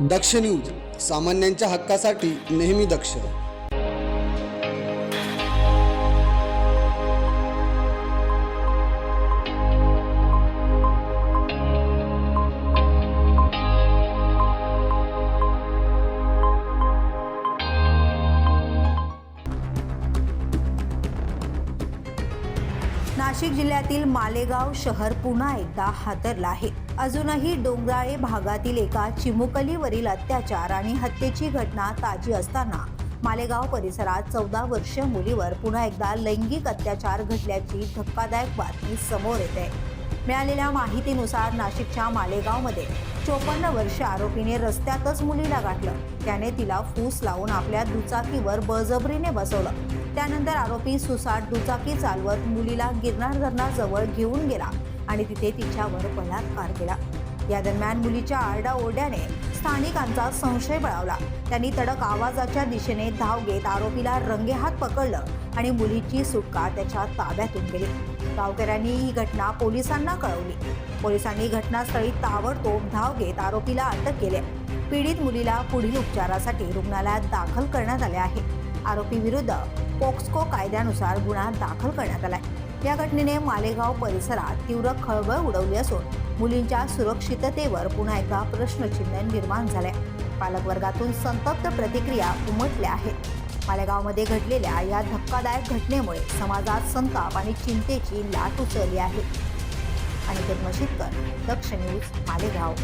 दक्ष news, सामान्यांच्या हक्कासाठी नेहमी दक्ष. नाशिक जिल्ह्यातील मालेगाव शहर पुन्हा एकदा हादरला आहे. अजूनही डोंगराळे भागातील एका चिमुकलीवरील अत्याचार आणि हत्येची घटना ताजी असताना मालेगाव परिसरात 14 वर्षीय मुलीवर पुन्हा एकदा लैंगिक अत्याचार घडल्याची धक्कादायक बातमी समोर येते. मिळालेल्या माहितीनुसार नाशिकच्या मालेगावमध्ये 54 वर्षीय आरोपीने रस्त्यातच मुलीला गाठलं. त्याने तिला फूस लावून आपल्या दुचाकीवर बळजबरीने बसवलं. त्यानंतर आरोपी सुसाट दुचाकी चालवत मुलीला गिरनार धरणाजवळ घेऊन गेला आणि तिथे तिच्यावर बलात्कार केला. या दरम्यान मुलीच्या आरडाओरड्याने स्थानिकांचा संशय बळावला. त्यांनी तडक आवाजाच्या दिशेने धाव घेत आरोपीला रंगेहात पकडलं आणि मुलीची सुटका त्याच्या ताब्यातून गेली. गावकऱ्यांनी ही घटना पोलिसांना कळवली. पोलिसांनी घटनास्थळी ताबडतोब धाव घेत आरोपीला अटक केली. पीडित मुलीला पुढील उपचारासाठी रुग्णालयात दाखल करण्यात आले आहे. आरोपी विरुद्ध पोक्सको कायद्यानुसार गुन्हा दाखल करण्यात आलाय. या घटनेने मालेगाव परिसरात तीव्र खळबळ उडवली असून मुलींच्या सुरक्षिततेवर पुन्हा एकदा प्रश्नचिन्ह निर्माण झाले. पालकवर्गातून संतप्त प्रतिक्रिया उमटल्या आहेत. मालेगावमध्ये घडलेल्या या धक्कादायक घटनेमुळे समाजात संताप आणि चिंतेची लाट उसळली आहे. अनिकेत मशीदकर, दक्ष न्यूज, मालेगाव.